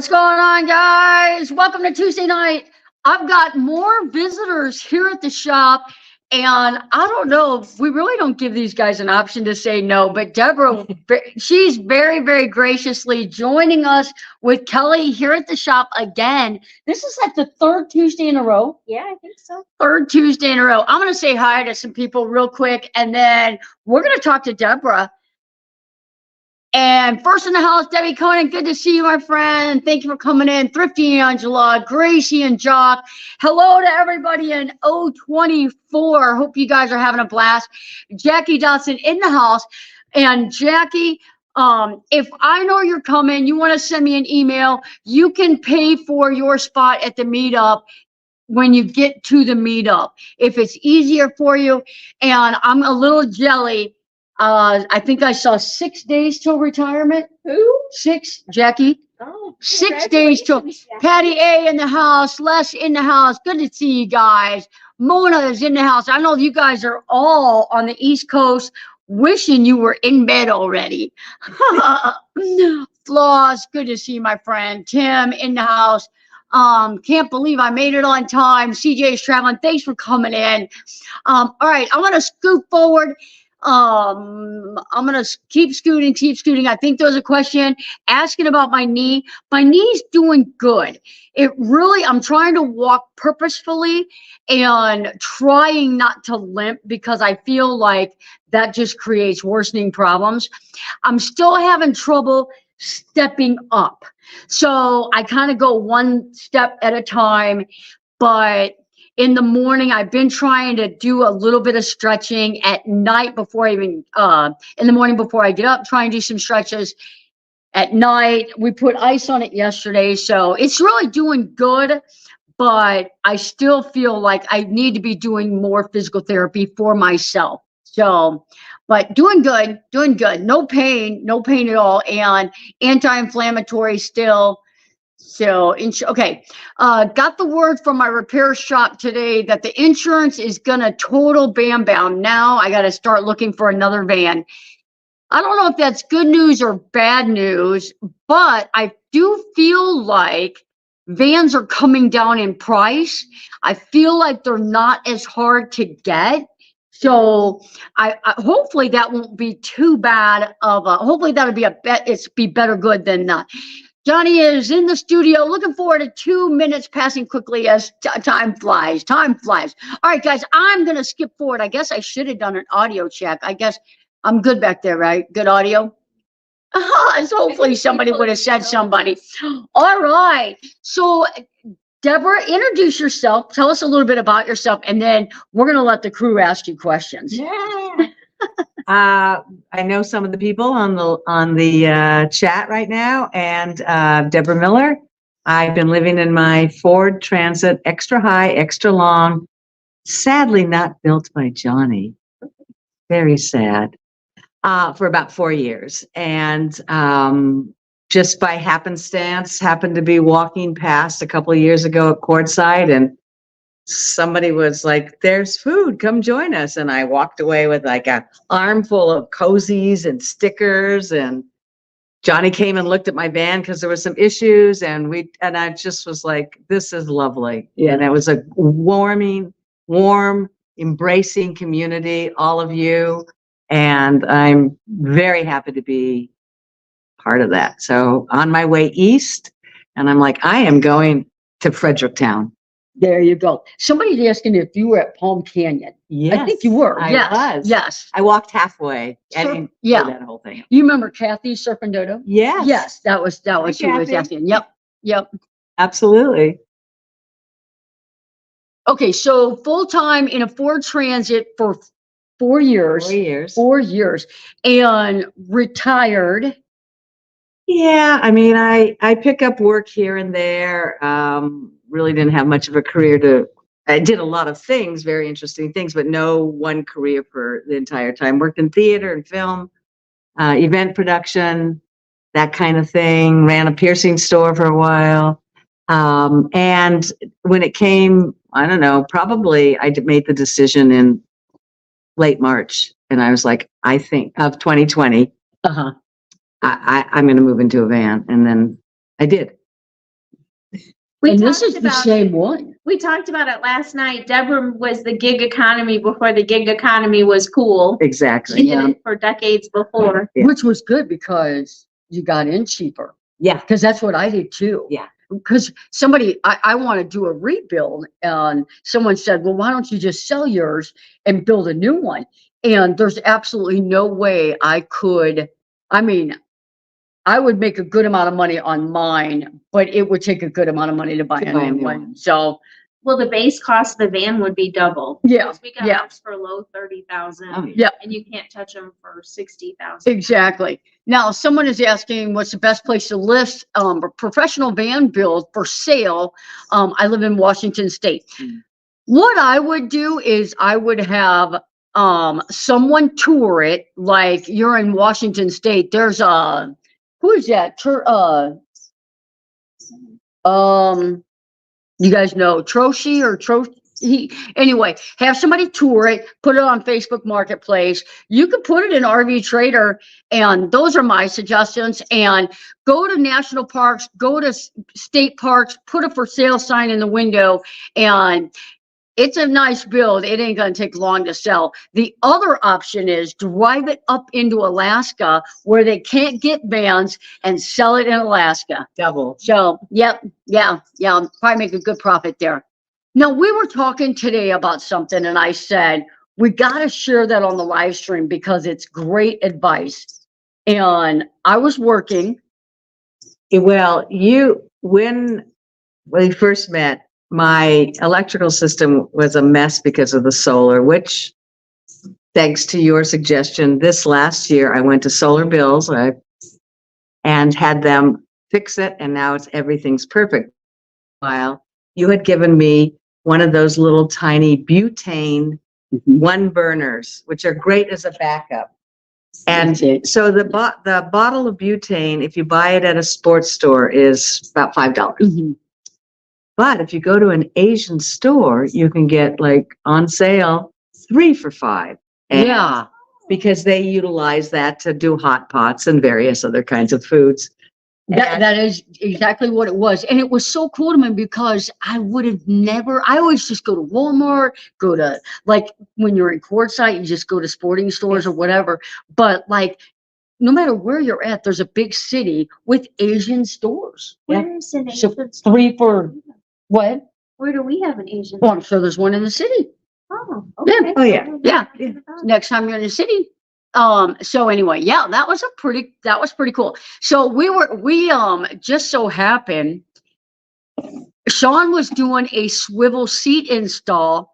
What's going on, guys? Welcome to Tuesday night. I've got more visitors here at the shop, and I don't know, we really don't give these guys an option to say no, but Deborah, she's very, very graciously joining us with Kelly here at the shop again. This is like the third Tuesday in a row. Yeah, I think so. Third Tuesday in a row. I'm going to say hi to some people real quick, and then we're going to talk to Deborah. And first in the house, Debbie Conan, good to see you, my friend. Thank you for coming in. Thrifty Angela, Gracie and Jock. Hello to everybody in 024. Hope you guys are having a blast. Jackie Dotson in the house. And Jackie, if I know you're coming, you want to send me an email, you can pay for your spot at the meetup when you get to the meetup, if it's easier for you. And I'm a little jelly. I think I saw 6 days till retirement. Who? 6, Jackie. Oh, 6 days till. Patty A in the house, Les in the house. Good to see you guys. Mona is in the house. I know you guys are all on the East Coast wishing you were in bed already. Flaws, good to see you, my friend. Tim in the house. Can't believe I made it on time. CJ is traveling. Thanks for coming in. All right, I'm going to scoot forward. I'm gonna keep scooting. I think there was a question asking about my knee. My knee's doing good. I'm trying to walk purposefully and trying not to limp because I feel like that just creates worsening problems. I'm still having trouble stepping up. So I kind of go one step at a time, but in the morning, I've been trying to do a little bit of stretching at night before I even, in the morning before I get up, try and do some stretches at night. We put ice on it yesterday, so it's really doing good, but I still feel like I need to be doing more physical therapy for myself. So, but doing good. No pain at all, and anti-inflammatory still. So, okay, got the word from my repair shop today that the insurance is going to total bam bam. Now I got to start looking for another van. I don't know if that's good news or bad news, but I do feel like vans are coming down in price. I feel like they're not as hard to get. So I hopefully that won't be too bad of a, hopefully that'll be be better good than not. Johnny is in the studio. Looking forward to 2 minutes passing quickly as time flies. Time flies. All right, guys, I'm going to skip forward. I guess I should have done an audio check. I guess I'm good back there, right? Good audio? So hopefully somebody would have said somebody. All right. So, Deborah, introduce yourself. Tell us a little bit about yourself, and then we're going to let the crew ask you questions. Yeah. I know some of the people on the chat right now, and Deborah Miller. I've been living in my Ford Transit, extra high, extra long, sadly not built by Johnny. Very sad. For about 4 years, and just by happenstance, happened to be walking past a couple of years ago at Quartzsite, and somebody was like, "There's food, come join us." And I walked away with like a armful of cozies and stickers, and Johnny came and looked at my van because there was some issues, and I just was like, this is lovely. Yeah. And it was a warm, embracing community, all of you, and I'm very happy to be part of that. So on my way east, and I'm like, I am going to Fredericktown. There you go. Somebody's asking if you were at Palm Canyon. Yes, I think you were. I Yes. was. Yes. I walked halfway. I didn't do Yeah. that whole thing. You remember Kathy Surfing Dodo? Yes. Yes. That was who was Kathy. asking. Yep. Absolutely. Okay. So full time in a Ford Transit for 4 years. 4 years. 4 years, and retired. Yeah. I mean, I pick up work here and there. Really didn't have much of a career I did a lot of things, very interesting things, but no one career for the entire time. Worked in theater and film, event production, that kind of thing. Ran a piercing store for a while. And when it came, I don't know, probably I made the decision in late March. And I was like, I think of 2020, I'm going to move into a van. And then I did. We And this talked is the about same one. We talked about it last night. Deborah was the gig economy before the gig economy was cool. Exactly. She did it for decades before. Yeah. Which was good because you got in cheaper. Yeah. Because that's what I did too. Yeah. Because I want to do a rebuild, and someone said, well, why don't you just sell yours and build a new one? And there's absolutely no way I could. I mean, I would make a good amount of money on mine, but it would take a good amount of money to buy a new one. So, Well, the base cost of the van would be double. yeah, 'Cause we got yeah. ours for low 30,000. Oh, yeah. Yeah. And you can't touch them for 60,000. Exactly. Now, someone is asking what's the best place to list a professional van build for sale. I live in Washington State. What I would do is I would have someone tour it, like you're in Washington State. There's a who is that? You guys know Troshi or anyway, have somebody tour it, put it on Facebook Marketplace. You could put it in RV Trader, and those are my suggestions. And go to national parks, go to state parks, put a for sale sign in the window, and it's a nice build. It ain't gonna take long to sell. The other option is drive it up into Alaska where they can't get vans and sell it in Alaska. Double. So, yep, yeah, probably make a good profit there. Now, we were talking today about something, and I said, we got to share that on the live stream because it's great advice. And I was working. Well, when we first met, my electrical system was a mess because of the solar, which, thanks to your suggestion, this last year I went to Solar Bills and had them fix it, and now everything's perfect. While you had given me one of those little tiny butane one burners, which are great as a backup. And so the bottle of butane, if you buy it at a sports store, is about $5. But if you go to an Asian store, you can get like on sale 3 for $5. And Yeah. because they utilize that to do hot pots and various other kinds of foods. That is exactly what it was. And it was so cool to me because I would have never, I always just go to Walmart, go to, like, when you're in Quartzsite, you just go to sporting stores or whatever. But like, no matter where you're at, there's a big city with Asian stores. Where is an So Asian store? 3 for what? Where do we have an Asian? Well, I'm sure there's one in the city. Oh, Yeah. okay. Oh, yeah. Yeah. Next time you're in the city. So anyway, yeah, that was pretty cool. So we just so happened, Sean was doing a swivel seat install,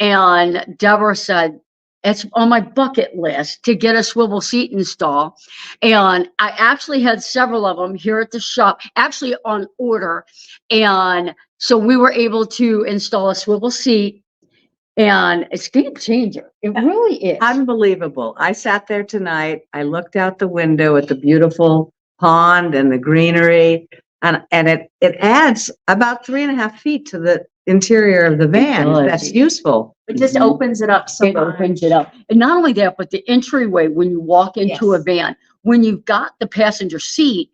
and Deborah said, it's on my bucket list to get a swivel seat install. And I actually had several of them here at the shop, actually on order. And so we were able to install a swivel seat. And it's a game changer. It really is. Unbelievable. I sat there tonight. I looked out the window at the beautiful pond and the greenery, and it adds about 3.5 feet to the interior of the van. does. That's useful. It just opens it up so It much. opens it up. And not only that, but the entryway when you walk into a Yes. van, when you've got the passenger seat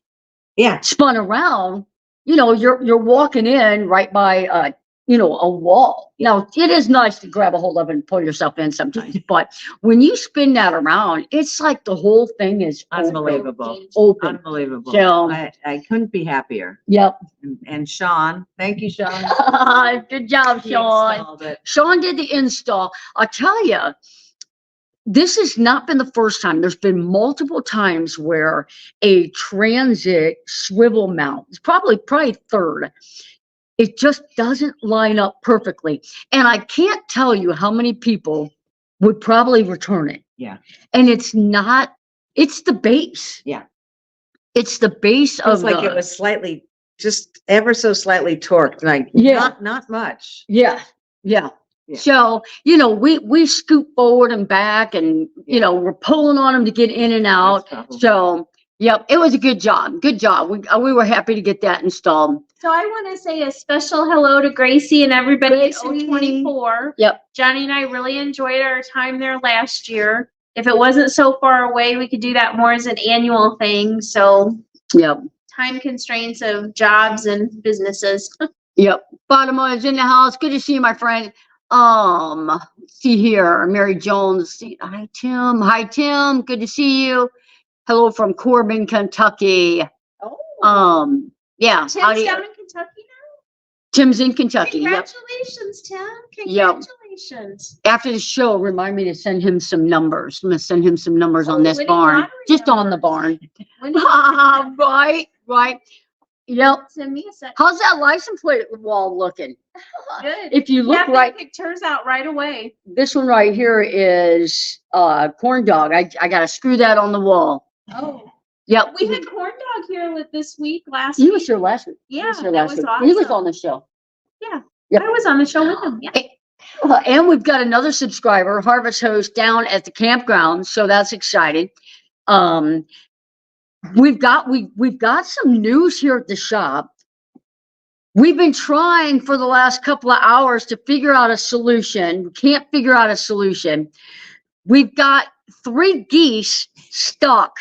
Yeah. spun around, you're walking in right by a wall. Now, it is nice to grab a hold of it and pull yourself in sometimes, but when you spin that around, it's like the whole thing is Unbelievable. open. Unbelievable. So- I couldn't be happier. Yep. And Sean, thank you, Sean. Good job, He Sean. installed it. Sean did the install. I'll tell you, this has not been the first time. There's been multiple times where a transit swivel mount, it's probably third, it just doesn't line up perfectly. And I can't tell you how many people would probably return it. Yeah. And it's the base. Yeah. It's the base Feels of like it was slightly, just ever so slightly torqued, like Yeah. not much. Yeah. Yeah. So, we scoop forward and back, and, we're pulling on them to get in and out. That's probably- So, yep, it was a good job. Good job. We were happy to get that installed. So I want to say a special hello to Gracie and everybody at Gracie. 024. Yep. Johnny and I really enjoyed our time there last year. If it wasn't so far away, we could do that more as an annual thing. So Yep. time constraints of jobs and businesses. Yep. Fatima is in the house. Good to see you, my friend. Let's see here. Mary Jones. Hi, Tim. Hi, Tim. Good to see you. Hello from Corbin, Kentucky. Oh, Yeah. Tim's Howdy. down in Kentucky Tim's in Kentucky. Yep. Congratulations, Tim. Yep. Congratulations. After the show, remind me to send him some numbers. I'm gonna send him some numbers on this winning barn. lottery Just on the numbers. barn. Winning- Right. Yep. Send me a set. How's that license plate wall looking? Good. If you look Yeah, right, pictures out right away. this one right here is corn dog. I gotta screw that on the wall. Oh, Yep. we had corn dog here with this week last He week. was here last week. Yeah, He was here that last was week. awesome. He was on the show. Yeah, Yep. I was on the show with him. Yeah. And we've got another subscriber, Harvest Host, down at the campground, so that's exciting. We've got some news here at the shop. We've been trying for the last couple of hours to figure out a solution. We can't figure out a solution. We've got 3 geese stuck.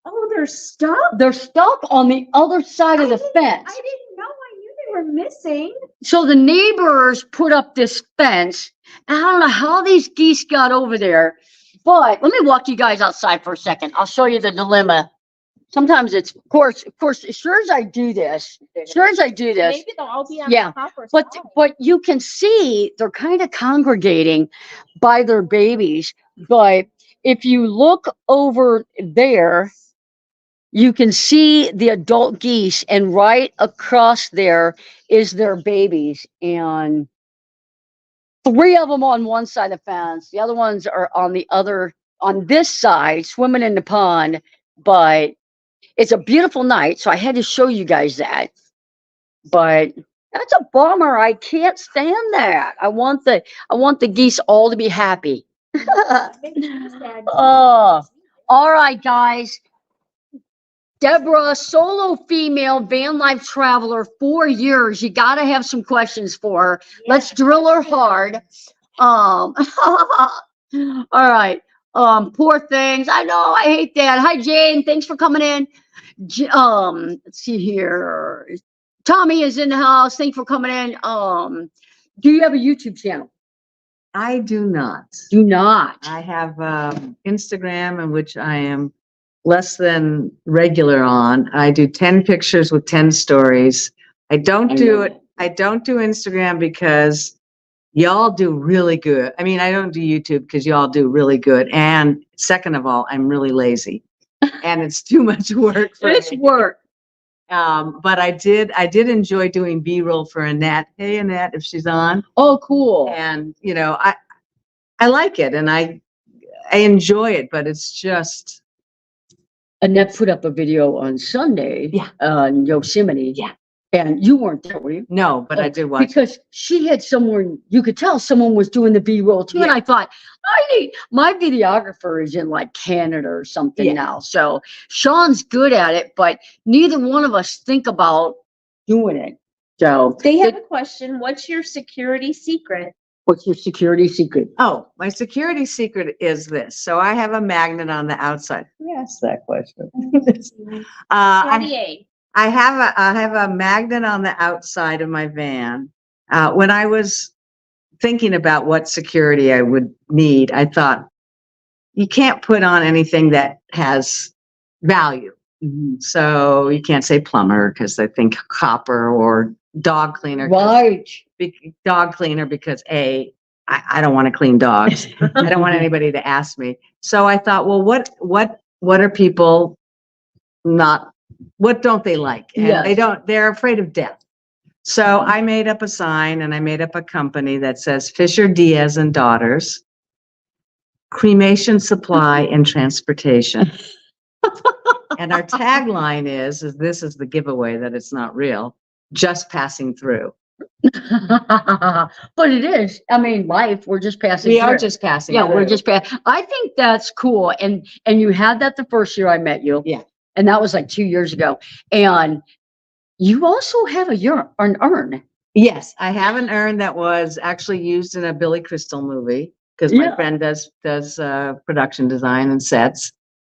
Oh, they're stuck? They're stuck on the other side of the fence. I didn't know. I knew they were missing. So the neighbors put up this fence. And I don't know how these geese got over there, but let me walk you guys outside for a second. I'll show you the dilemma. Sometimes it's, of course, as sure as I do this, Maybe they'll all be on Yeah, the top or but something. but you can see they're kind of congregating by their babies. But if you look over there, you can see the adult geese, and right across there is their babies, and 3 of them on one side of the fence. The other ones are on this side, swimming in the pond. But it's a beautiful night, so I had to show you guys that. But that's a bummer. I can't stand that. I want the geese all to be happy. Oh, all right, guys. Deborah, solo female van life traveler, 4 years. You got to have some questions for her. Let's drill her hard. All right. Poor things. I know. I hate that. Hi, Jane. Thanks for coming in. Let's see here. Tommy is in the house. Thanks for coming in. Do you have a YouTube channel? I do not. Do not. I have Instagram, in which I am less than regular on. I do 10 pictures with 10 stories. I don't do Instagram because y'all do really good. I mean, I don't do YouTube because y'all do really good. And second of all, I'm really lazy and it's too much work for It's me. work. But I did enjoy doing B-roll for Annette. Hey, Annette, if she's on. Oh, cool. And, I like it and I enjoy it, but it's just. Annette put up a video on Sunday. Yeah. In Yosemite. Yeah. And you weren't there, were you? No, but I did watch. Because she had someone, you could tell someone was doing the B-roll too. And Yeah. I thought, my videographer is in like Canada or something now. So Sean's good at it, but neither one of us think about doing it. So They have a question. What's your security secret? what's your security secret? Oh, my security secret is this. So I have a magnet on the outside. Who asked that question? I have a magnet on the outside of my van. When I was thinking about what security I would need, I thought you can't put on anything that has value. So you can't say plumber because I think copper or dog cleaner. Right. Dog cleaner because I don't want to clean dogs. I don't want anybody to ask me. So I thought, well, what are people what don't they like? And Yes. they're afraid of death. So I made up a sign and I made up a company that says Fisher Diaz and Daughters, Cremation Supply and Transportation. And our tagline is this is the giveaway that it's not real, just passing through. But it is. I mean, life, we're just passing We through. are just passing Yeah, through. we're just I think that's cool. And you had that the first year I met you. Yeah. And that was like 2 years ago. And you also have an urn. Yes, I have an urn that was actually used in a Billy Crystal movie because my Yeah. friend does production design and sets.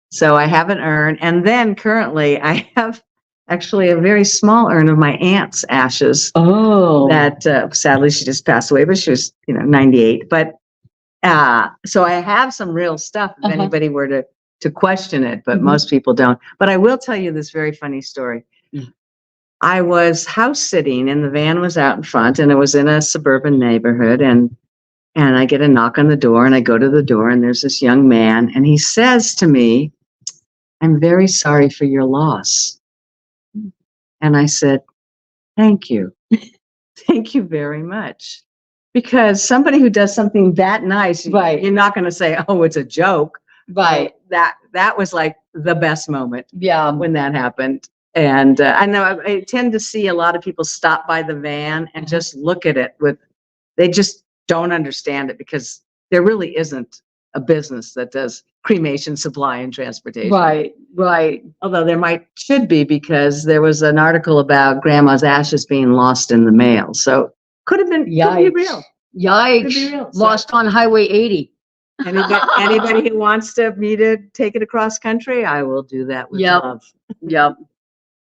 So I have an urn, and then currently I have actually a very small urn of my aunt's ashes. Oh. That sadly she just passed away, but she was 98. But so I have some real stuff if anybody were to question it, but most people don't. But I will tell you this very funny story. I was house sitting and the van was out in front and it was in a suburban neighborhood, and I get a knock on the door and I go to the door and there's this young man and he says to me, "I'm very sorry for your loss." And I said, "Thank you." Thank you very much. Because somebody who does something that nice, Right. you're not going to say, "Oh, it's a joke." Right. That was like the best moment Yeah. when that happened. And I know I tend to see a lot of people stop by the van and just look at it they just don't understand it because there really isn't a business that does cremation supply and transportation. Right. Right. Although should be, because there was an article about grandma's ashes being lost in the mail. So could be real. Yikes. Could be real. Lost on Highway 80. Anybody who wants me to take it across country, I will do that with love. Yep.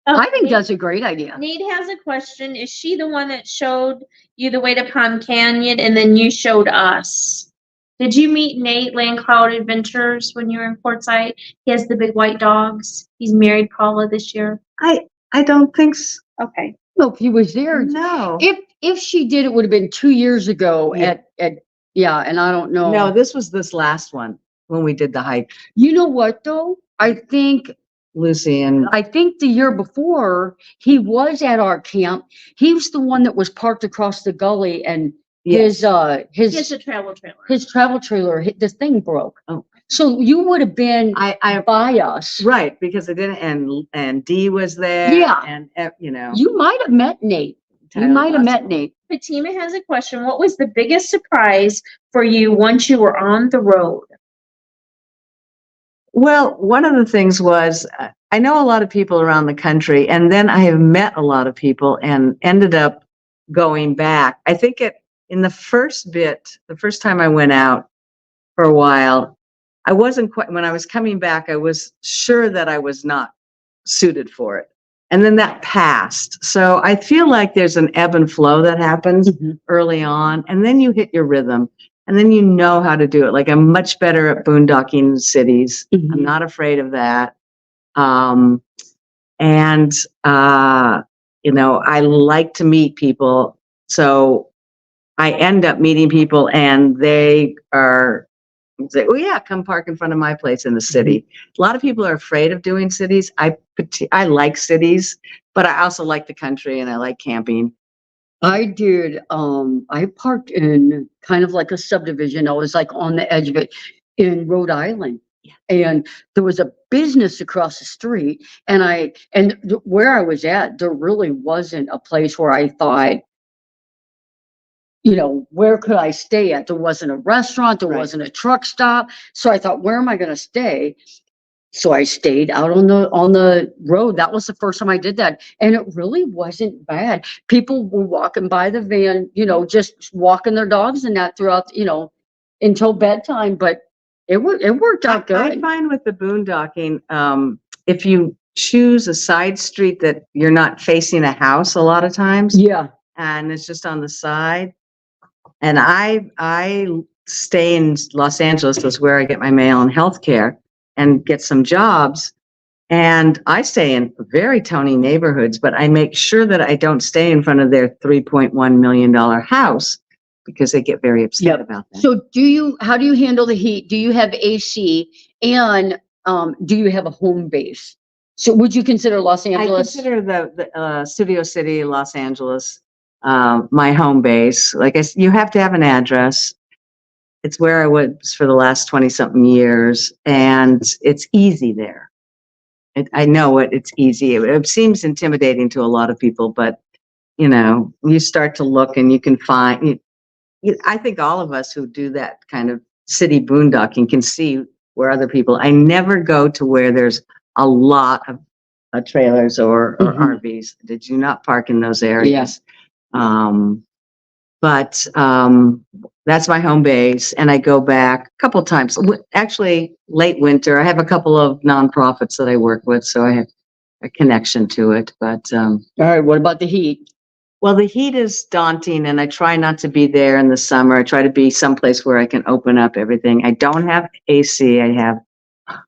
I think that's a great idea. Nate has a question. Is she the one that showed you the way to Palm Canyon and then you showed us? Did you meet Nate Land Cloud Adventures when you were in Quartzsite? He has the big white dogs. He's married Paula this year. I don't think so. Okay. No, if he was there. No. If she did, it would have been 2 years ago Yeah. and I don't know. No, this was this last one when we did the hike. You know what though? I think Lucy and the year before he was at our camp. He was the one that was parked across the gully and He has his a travel trailer. his travel trailer, the thing broke. Oh. So you would have been I by us. right, because I didn't, and Dee was there. Yeah. And You might have met Nate. You might have met Nate. Fatima has a question. What was the biggest surprise for you once you were on the road? Well, one of the things was I know a lot of people around the country, and then I have met a lot of people and ended up going back. I think in the first time I went out for a while, I wasn't quite, when I was coming back, I was sure that I was not suited for it. And then that passed. So I feel like there's an ebb and flow that happens early on, and then you hit your rhythm. And then you know how to do it. Like I'm much better at boondocking cities. I'm not afraid of that. I like to meet people. So I end up meeting people and they say, "Oh yeah, come park in front of my place in the city." A lot of people are afraid of doing cities. I like cities, but I also like the country and I like camping. I did. I parked in kind of like a subdivision. I was like on the edge of it in Rhode Island. Yeah. And there was a business across the street. And where I was at, there really wasn't a place where I thought, where could I stay at? There wasn't a restaurant. There wasn't a truck stop. So I thought, where am I going to stay? So I stayed out on the road. That was the first time I did that. And it really wasn't bad. People were walking by the van, just walking their dogs and that throughout, until bedtime. But it worked out good. I find with the boondocking, if you choose a side street that you're not facing a house a lot of times. Yeah. And it's just on the side. And I stay in Los Angeles. That's where I get my mail and healthcare and get some jobs. And I stay in very tony neighborhoods, but I make sure that I don't stay in front of their $3.1 million house because they get very upset about that. So how do you handle the heat? Do you have AC and do you have a home base? So would you consider Los Angeles? I consider the Studio City, Los Angeles, my home base. You have to have an address. It's where I was for the last 20-something years, and it's easy there. I know it's easy. It seems intimidating to a lot of people, but, you start to look and you can find, I think all of us who do that kind of city boondocking can see where other people, I never go to where there's a lot of trailers or RVs. Did you not park in those areas? But that's my home base, and I go back a couple of times. Actually, late winter, I have a couple of nonprofits that I work with, so I a connection to it. But, All right. What about the heat? well, the heat is daunting, and I try not to be there in the summer. I try to be someplace where I can open up everything. I don't have AC. I have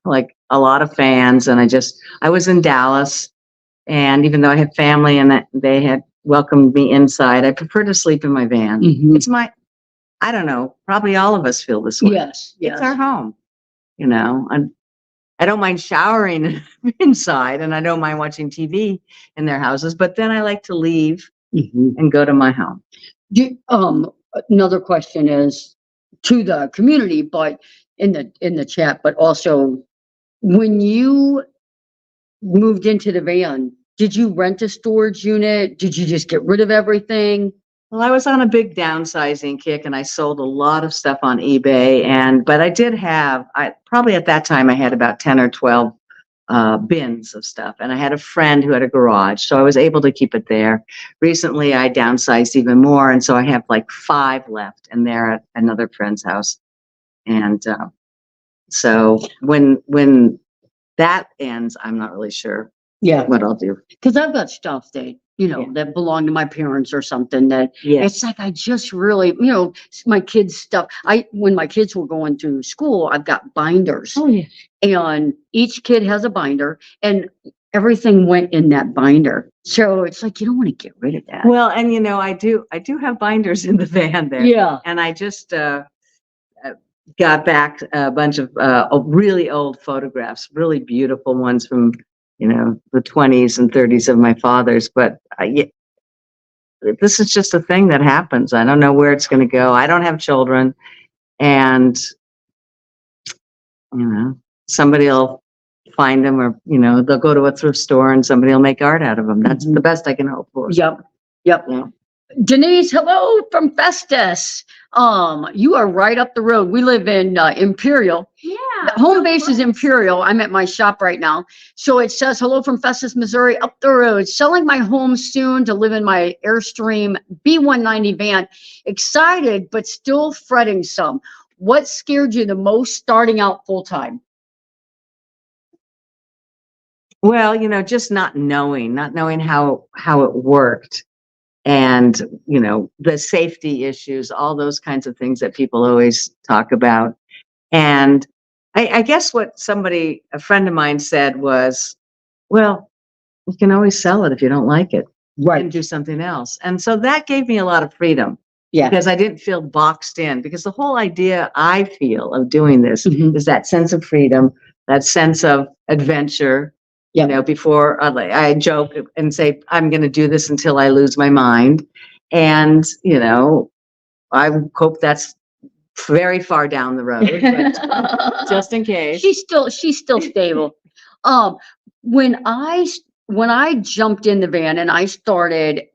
like a lot of fans, and I was in Dallas, and even though I have family and that they had welcomed me inside, I prefer to sleep in my van. Mhm. It's I don't know, probably all of us feel this way. Yes. It's our home, you know, and I don't mind showering inside, and I don't mind watching TV in their houses, but then I like to leave Mhm. and go to my home. Another question is to the community, but in the chat, but also when you moved into the van, did you rent a storage unit? Did you just get rid of everything? Well, I was on a big downsizing kick, and I sold a lot of stuff on eBay, but I did have, probably at that time I had about 10 or 12 bins of stuff, and I had a friend who had a garage, so I was able to keep it there. Recently, I downsized even more, and so I have like 5 left, and they're at another friend's house. And so when that ends, I'm not really sure Yeah. what I'll do. Because I've got stuff that, Yeah. that belong to my parents or something that Yeah. it's like I just really, my kids' stuff. When my kids were going through school, I've got binders. Oh, yeah. And each kid has a binder, and everything went in that binder. So it's like you don't want to get rid of that. Well, and I do have binders in the van there. Yeah. And I just got back a bunch of really old photographs, really beautiful ones from the 20s and 30s of my father's. But this is just a thing that happens. I don't know where it's going to go. I don't have children, and somebody will find them, or they'll go to a thrift store and somebody will make art out of them. That's the best I can hope for. Yep. Yeah. Denise, hello from Festus. You are right up the road. We live in Imperial. Yeah. The home base is Imperial. I'm at my shop right now. So it says, hello from Festus, Missouri, up the road. Selling my home soon to live in my Airstream B190 van. Excited, but still fretting some. What scared you the most starting out full time? Well, just not knowing how it worked. And, the safety issues, all those kinds of things that people always talk about. And I guess what a friend of mine said was, well, you can always sell it if you don't like it. Right. And do something else. And so that gave me a lot of freedom. Yeah. Because I didn't feel boxed in. Because the whole idea I feel of doing this is that sense of freedom, that sense of adventure. Before I joke and say, I'm going to do this until I lose my mind. And, I hope that's very far down the road, but just in case. She's still stable. When I jumped in the van and I started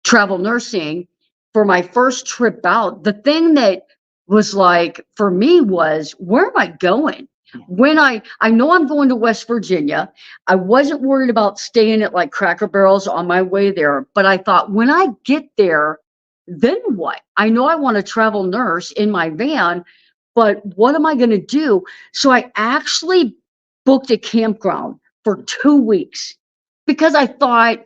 travel nursing for my first trip out, the thing that was like, for me was, where am I going? When I know I'm going to West Virginia, I wasn't worried about staying at like Cracker Barrels on my way there, but I thought when I get there, then what? I know I want to travel nurse in my van, but what am I going to do? So I actually booked a campground for 2 weeks because I thought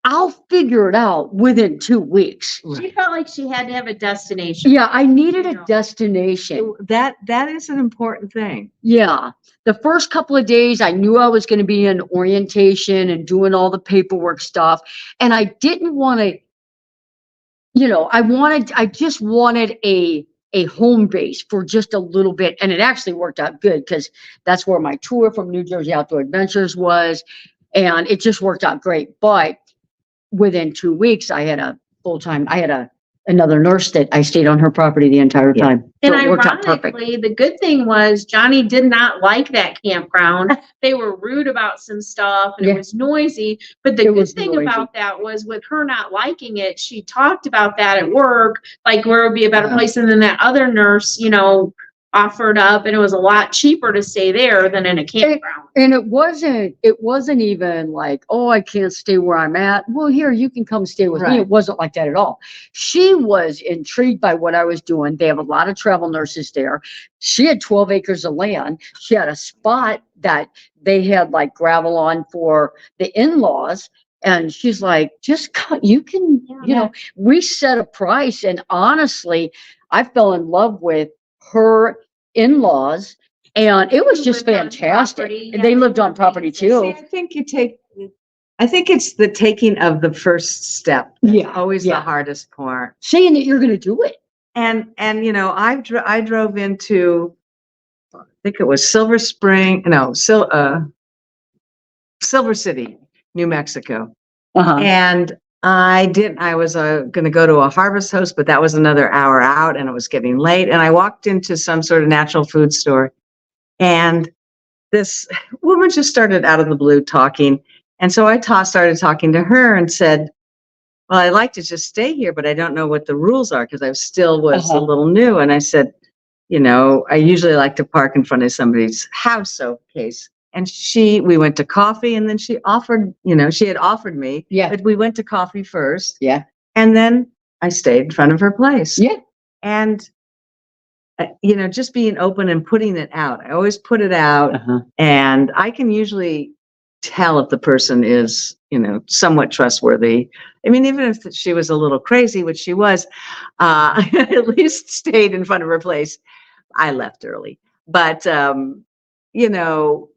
I'll figure it out within 2 weeks. She felt like she had to have a destination. Yeah, I needed a destination. That is an important thing. Yeah. The first couple of days, I knew I was going to be in orientation and doing all the paperwork stuff. And I didn't want to, I just wanted a home base for just a little bit. And it actually worked out good because that's where my tour from New Jersey Outdoor Adventures was. And it just worked out great. But within 2 weeks, I had another nurse that I stayed on her property the entire time. And So it worked out perfect. ironically, the good thing was Johnny did not like that campground. They were rude about some stuff and it was noisy. But the good thing about that was with her not liking it, she talked about that at work, like where it would be a better place. And then that other nurse, offered up, and it was a lot cheaper to stay there than in a campground. And it wasn't even like, oh, I can't stay where I'm at. Well, here, you can come stay with me. It wasn't like that at all. She was intrigued by what I was doing. They have a lot of travel nurses there. She had 12 acres of land. She had a spot that they had like gravel on for the in-laws. And she's like, just cut, you can, you know, we set a price. And honestly, I fell in love with her in-laws, and it was Who just lived on fantastic. property, And they yeah, lived on property See, too. I think it's the taking of the first step. That's Yeah, always yeah. the hardest part. Saying that you're going to do it. And, you know, I drove into, I think it was Silver City, New Mexico. Uh-huh. And I was going to go to a Harvest Host, but that was another hour out and it was getting late. And I walked into some sort of natural food store, and this woman just started out of the blue talking. And so I started talking to her and said, well, I like to just stay here, but I don't know what the rules are because I still was a little new. And I said, you know, I usually like to park in front of somebody's house, so case. And we went to coffee, and then she offered, you know, she had offered me, but we went to coffee first. Yeah. And then I stayed in front of her place. Yeah. And, you know, just being open and putting it out. I always put it out, and I can usually tell if the person is, you know, somewhat trustworthy. I mean, even if she was a little crazy, which she was, I at least stayed in front of her place. I left early, but, you know,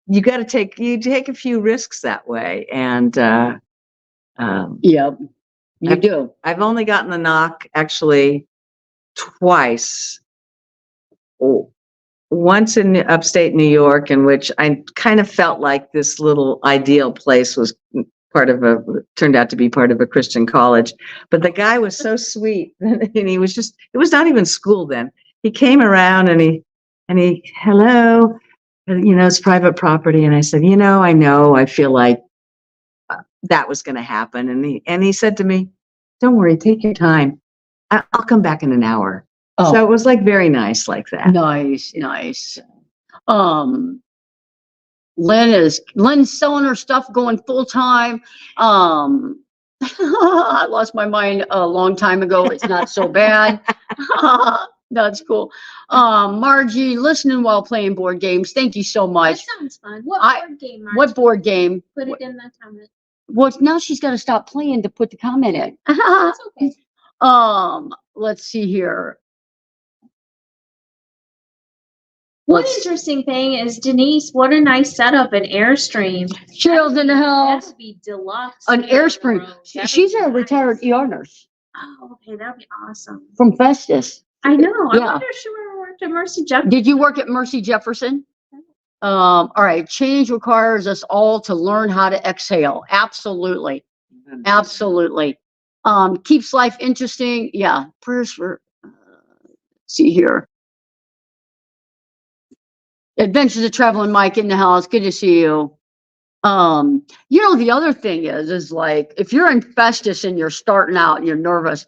you got to take a few risks that way. And, yeah, you do. I've only gotten the knock actually twice. Once in upstate New York, in which I kind of felt like this little ideal place was turned out to be part of a Christian college. But the guy was so sweet, and he was it was not even school then. He came around and he, hello, you know, it's private property. And I said, you know, I feel like that was going to happen. And he said to me, don't worry, take your time. I'll come back in an hour. Oh. So it was like very nice like that. Nice. Lynn's selling her stuff, going full time. I lost my mind a long time ago. It's not so bad. That's cool. Margie, listening while playing board games. Thank you so That much. sounds fun. What board game, Marge? What board game? Put it in the comment. Well, now she's got to stop playing to put the comment in. That's okay. Let's see here. One interesting thing is, Denise, what a nice setup, an Airstream. Cheryl's in the That house. would be deluxe. An Airstream. That'd She's be a nice. retired ER nurse Oh, okay, that'd be awesome. from Festus. I know. I Yeah. wonder if she ever worked at Mercy Jefferson. Did you work at Mercy Jefferson? All right. Change requires us all to learn how to exhale. Absolutely. Absolutely. Keeps life interesting. Yeah. Prayers for, see here. Adventures of Traveling Mike in the house. Good to see you. You know, the other thing is like, if you're in Festus and you're starting out and you're nervous,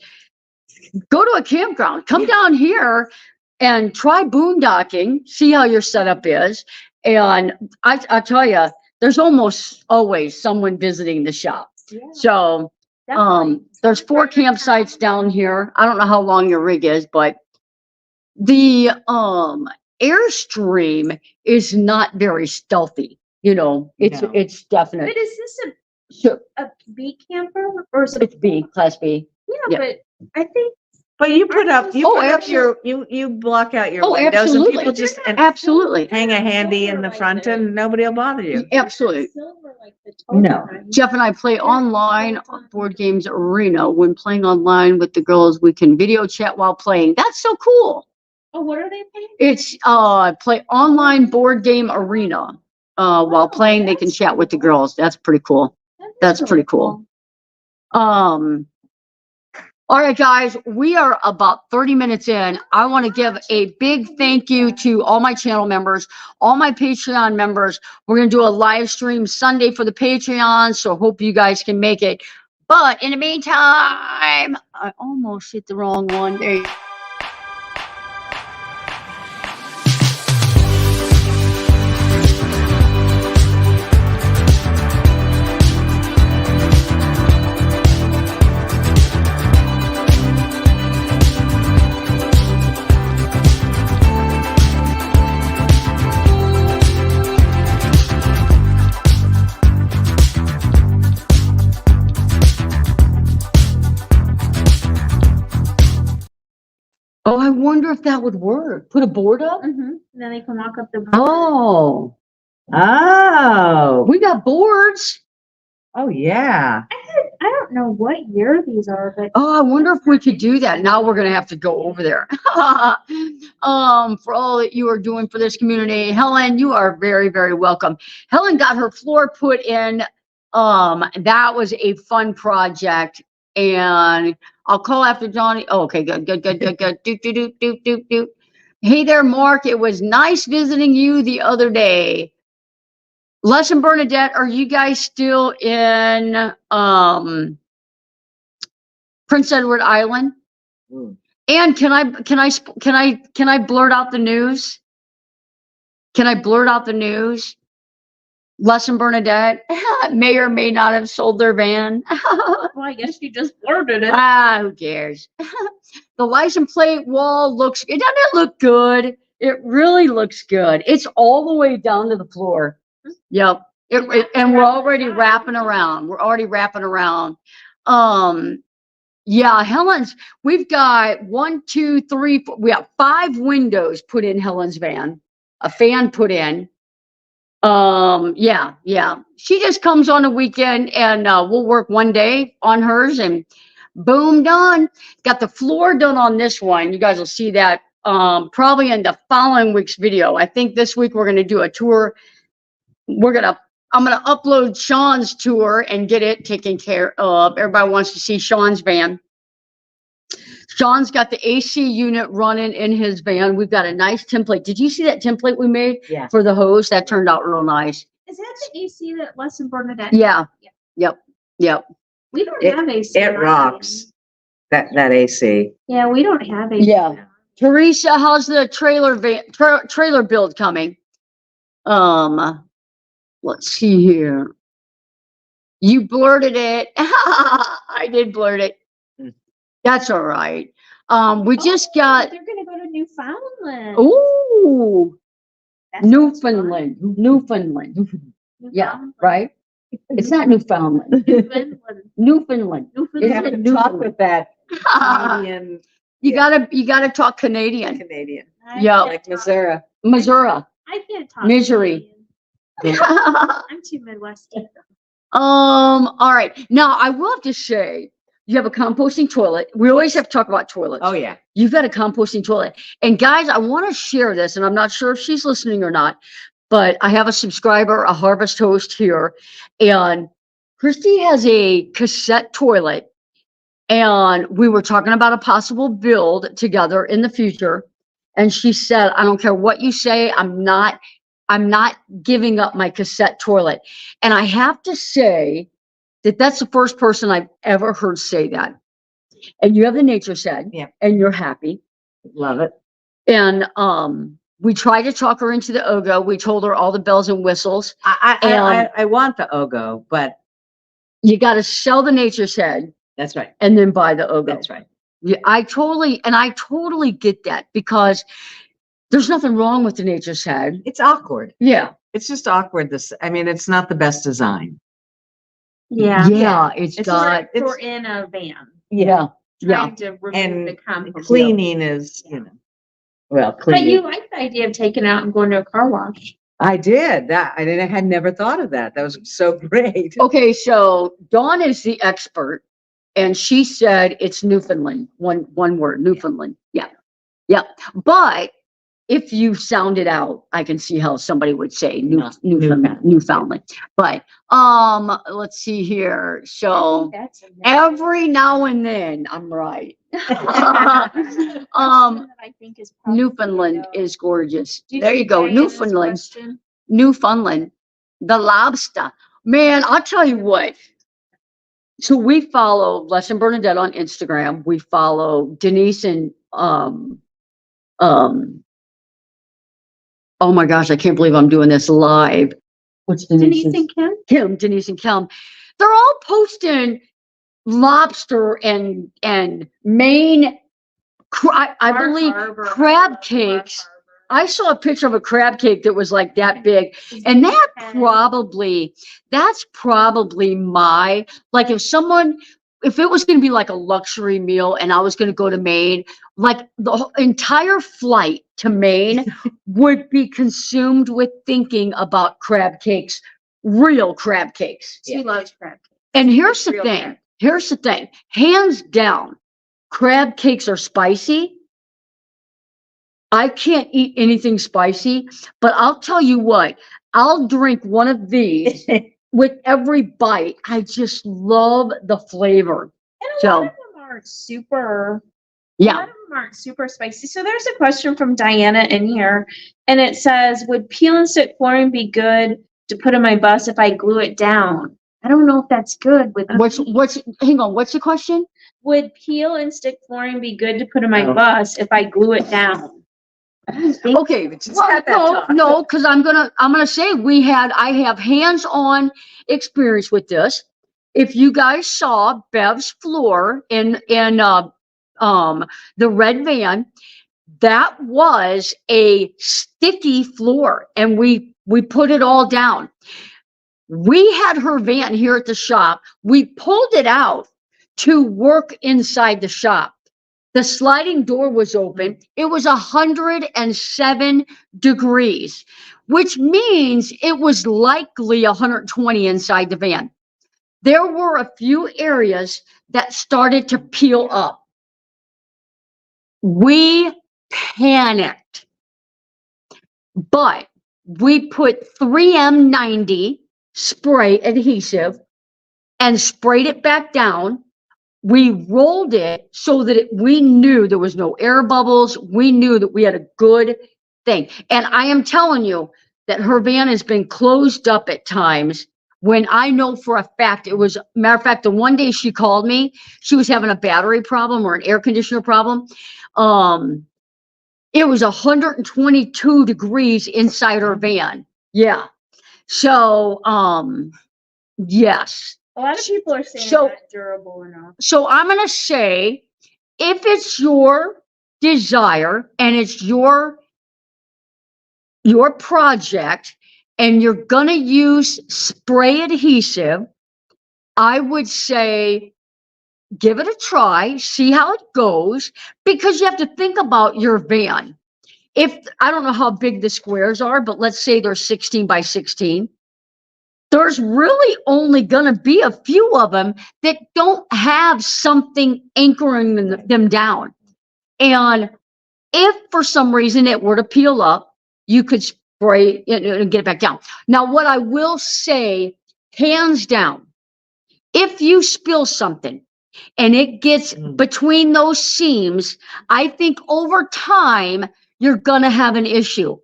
go to a campground, come down here and try boondocking, see how your setup is. And I tell you, there's almost always someone visiting the shop. Yeah, So, definitely. there's 4 campsites down here. I don't know how long your rig is, but the, Airstream is not very stealthy. You know, it's No. it's definite. But is this So a B camper or is it? it's B, class B. Yeah, yeah. but I think But you put up absolutely. you block out your Oh, windows, and absolutely. people just Absolutely. hang a handy in the front, and nobody will bother you. Absolutely. silver like the No. right? Jeff and I play online board games arena. When playing online with the girls, we can video chat while playing. That's so cool. Oh, what are they paying? It's play online board game arena. While playing, they can chat with the girls. That's pretty cool. That's pretty cool. All right, guys, we are about 30 minutes in. I want to give a big thank you to all my channel members, all my Patreon members. We're going to do a live stream Sunday for the Patreon, so hope you guys can make it. But in the meantime, I almost hit the wrong one. There you go. wonder if that would work. Put a board up? Then they can walk up the. Oh, Oh, we got boards. oh, yeah. I don't know what year these are, but Oh, I wonder if we could do that. Now we're gonna have to go over there. For all that you are doing for this community, Helen, you are very, very welcome. Helen got her floor put in. That was a fun project, and I'll call after Johnny. Oh, okay, good. Do. Hey there, Mark. It was nice visiting you the other day. Les and Bernadette, are you guys still in Prince Edward Island? And can I blurt out the news? Can I blurt out the news? Les and Bernadette may or may not have sold their van. well, I guess you just blurted it. Who cares? The license plate wall looks, it doesn't look good. It really looks good. It's all the way down to the floor. Yep. And we're already wrapping around. We're already wrapping around. Yeah, Helen's, we've got 1, 2, 3, 4, we have 5 windows put in Helen's van, a fan put in. Yeah. She just comes on a weekend and we'll work one day on hers and boom, done. Got the floor done on this one. You guys will see that probably in the following week's video. I think this week we're going to do a tour. I'm going to upload Sean's tour and get it taken care of. Everybody wants to see Sean's van. Sean's got the AC unit running in his van. We've got a nice template. Did you see that template we made for the hose? That turned out real nice. Is that the AC that Les and Bernadette? Yeah. Yep. We don't have AC. It rocks. That AC. Yeah, we don't have AC. Yeah. Teresa, how's the trailer build coming? Let's see here. You blurted it. I did blurt it. That's all right. We just got. They're gonna go to Newfoundland. Ooh, That sounds fun. Newfoundland. Yeah, right. It's not Newfoundland. Newfoundland. You have to talk with that Canadian. You gotta talk Canadian. Yeah, Like Missouri. Missouri. I can't talk. Missouri. Canadian. I'm too Midwestern. All right. Now I will have to say, you have a composting toilet. We always have to talk about toilets. Oh, yeah. You've got a composting toilet. And guys, I want to share this, and I'm not sure if she's listening or not, but I have a subscriber, a Harvest host here, and Christy has a cassette toilet, and we were talking about a possible build together in the future. And she said, I don't care what you say, I'm not giving up my cassette toilet. And I have to say that that's the first person I've ever heard say that. And you have the nature shed, and you're happy. Love it. And we tried to talk her into the OGO. We told her all the bells and whistles. I want the OGO, but you got to sell the nature shed. That's right. And then buy the OGO. That's right. Yeah, I totally get that, because there's nothing wrong with the nature shed. It's awkward. Yeah. It's just awkward. It's not the best design. Yeah. It's got. We're in a van. Yeah. Trying to remove And the compost. cleaning is, well, But cleaning. you like the idea of taking it out and going to a car wash. I did that. I had never thought of that. That was so great. Okay, so Dawn is the expert, and she said it's Newfoundland. One word, Newfoundland. Yeah. But if you sound it out, I can see how somebody would say Newfoundland. But let's see here. So That's every now and then, I'm right. I think is probably, Newfoundland is gorgeous. Do you There see you go, Diana's Newfoundland. question? Newfoundland, the lobster. Man, I'll tell you what. So we follow Les and Bernadette on Instagram. We follow Denise and oh my gosh, I can't believe I'm doing this live. What's Denise Denise's? and Kim? Kim, Denise and Kim. They're all posting lobster and Maine, I believe crab cakes. I saw a picture of a crab cake that was like that big. And that's probably my, like if someone if it was going to be like a luxury meal and I was going to go to Maine, like the entire flight to Maine would be consumed with thinking about crab cakes, real crab cakes. She loves crab cakes. And here's the Real thing. crab. Here's the thing. Hands down, crab cakes are spicy. I can't eat anything spicy, but I'll tell you what, I'll drink one of these with every bite. I just love the flavor. And a So, lot of them aren't super. A yeah. lot of them aren't super spicy. So there's a question from Diana in here, and it says, "Would peel and stick flooring be good to put in my bus if I glue it down?" I don't know if that's good with. Hang on, what's the question? Would peel and stick flooring be good to put in my No. bus if I glue it down? Okay, just well, had that talk. no, because I'm gonna say I have hands-on experience with this. If you guys saw Bev's floor in the red van, that was a sticky floor, and we put it all down. We had her van here at the shop. We pulled it out to work inside the shop. The sliding door was open. It was 107 degrees, which means it was likely 120 inside the van. There were a few areas that started to peel up. We panicked, but we put 3M90 spray adhesive and sprayed it back down. We rolled it so that we knew there was no air bubbles. We knew that we had a good thing. And I am telling you that her van has been closed up at times when I know for a fact it was, matter of fact, the one day she called me, she was having a battery problem or an air conditioner problem. It was 122 degrees inside her van. Yeah. So, yes. A lot of people are saying So- it's not durable enough. So I'm going to say, if it's your desire and it's your project and you're going to use spray adhesive, I would say give it a try, see how it goes, because you have to think about your van. If I don't know how big the squares are, but let's say they're 16 by 16. There's really only going to be a few of them that don't have something anchoring them down. And if for some reason it were to peel up, you could spray it and get it back down. Now, what I will say, hands down, if you spill something and it gets between those seams, I think over time, you're going to have an issue.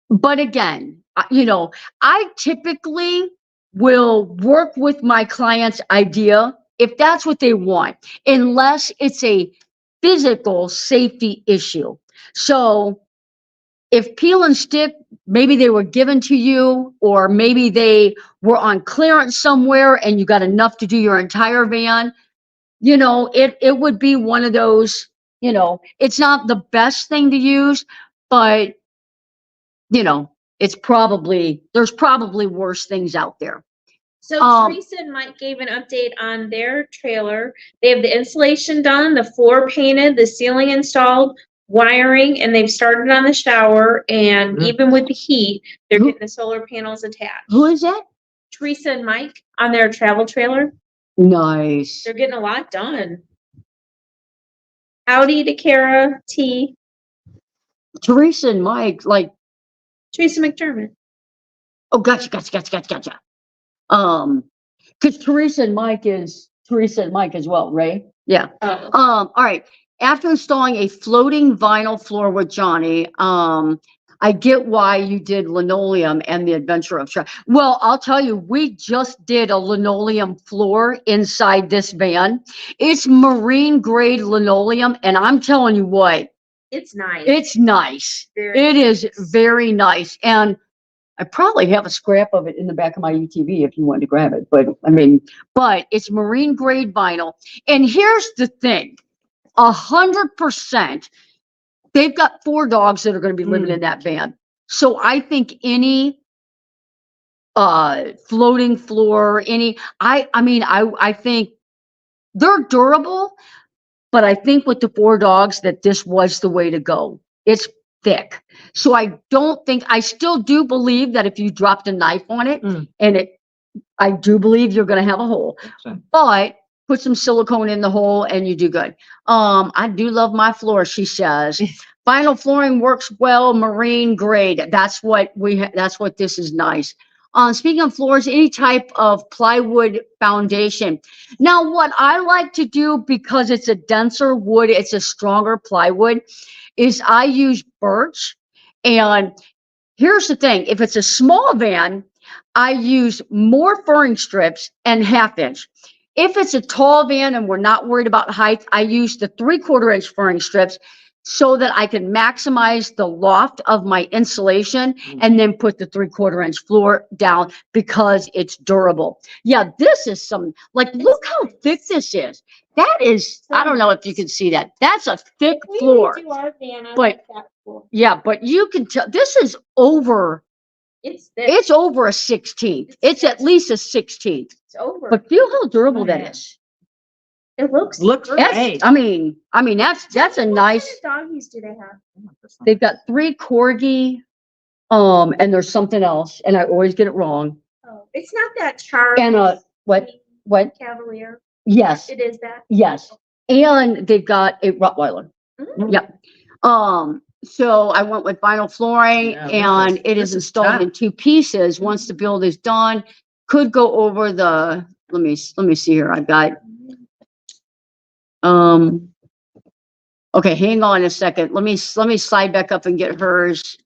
But again, I typically will work with my client's idea if that's what they want, unless it's a physical safety issue. So if peel and stick, maybe they were given to you, or maybe they were on clearance somewhere and you got enough to do your entire van, it would be one of those, it's not the best thing to use, but there's probably worse things out there. So Teresa and Mike gave an update on their trailer. They have the insulation done, the floor painted, the ceiling installed, wiring, and they've started on the shower. And even with the heat, they're getting the solar panels attached. Who is that? Teresa and Mike on their travel trailer. Nice. They're getting a lot done. Howdy to Kara T. Teresa and Mike, like. Teresa McDermott. Oh, gotcha. Because Teresa and Mike as well, right? Yeah. Oh. All right. After installing a floating vinyl floor with Johnny, I get why you did linoleum and the adventure of try. Well, I'll tell you, we just did a linoleum floor inside this van. It's marine grade linoleum, and I'm telling you what. It's nice. It's nice. It is very nice. And I probably have a scrap of it in the back of my UTV if you wanted to grab it. But it's marine grade vinyl. And here's the thing, 100%, they've got 4 dogs that are going to be living in that van. So I think any floating floor, I think they're durable, but I think with the 4 dogs that this was the way to go. It's thick. So I still do believe that if you dropped a knife on it and I do believe you're going to have a hole, but put some silicone in the hole and you do good. I do love my floor, she says. Vinyl flooring works well, marine grade. That's what this is nice. Speaking of floors, any type of plywood foundation. Now, what I like to do, because it's a denser wood, it's a stronger plywood, is I use birch. And here's the thing, if it's a small van, I use more furring strips and 1/2 inch. If it's a tall van and we're not worried about height, I use the 3/4 inch furring strips so that I can maximize the loft of my insulation and then put the 3/4 inch floor down because it's durable. Yeah, this is look how thick this is. That is, I don't know if you can see that. That's a thick floor. But yeah, but you can tell this is over. It's over a 16th. It's at least a 16th. It's over. But feel how durable that is. It looks great. I mean, that's a nice. What kind of doggies do they have? They've got 3 corgi, and there's something else, and I always get it wrong. Oh, it's not that Charles. And what? Cavalier. Yes, It is that. yes, and they've got a Rottweiler. Mm. Yep. So I went with vinyl flooring, and it is installed in 2 pieces. Once the build is done, could go over the. Let me see here. I've got. Okay, hang on a second. Let me slide back up and get hers.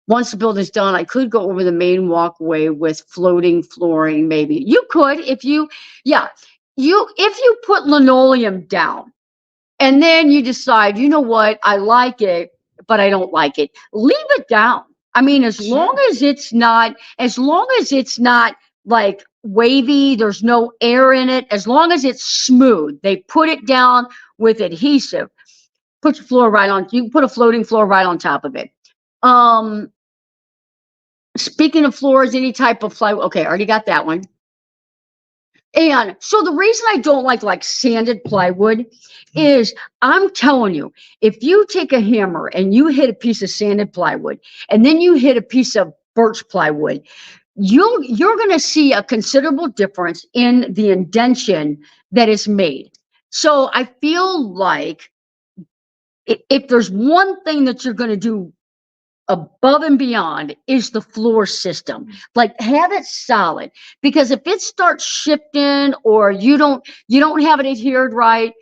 Once the build is done, I could go over the main walkway with floating flooring, maybe. You could if you put linoleum down and then you decide, you know what, I like it, but I don't like it. Leave it down. I mean, as long as it's not like wavy, there's no air in it, as long as it's smooth, they put it down with adhesive. Put your floor right on, you can put a floating floor right on top of it. Speaking of floors, any type of plywood, okay, I already got that one. And so the reason I don't like sanded plywood is, I'm telling you, if you take a hammer and you hit a piece of sanded plywood and then you hit a piece of birch plywood, you're going to see a considerable difference in the indentation that is made. So I feel like if there's one thing that you're going to do above and beyond is the floor system. Like, have it solid, because if it starts shifting or you don't have it adhered right,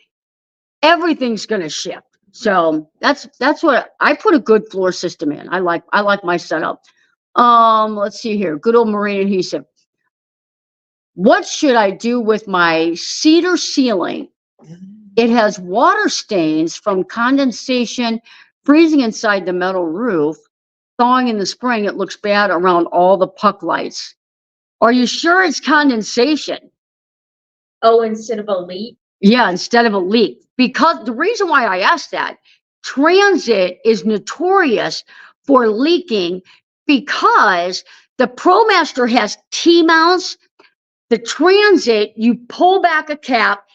everything's going to shift. So that's what I put a good floor system in. I like my setup. Let's see here. Good old marine adhesive. What should I do with my cedar ceiling? It has water stains from condensation freezing inside the metal roof. Thawing in the spring, it looks bad around all the puck lights. Are you sure it's condensation? Oh, instead of a leak? Yeah, instead of a leak. Because the reason why I asked that, transit is notorious for leaking because the ProMaster has T-mounts. The transit, you pull back a cap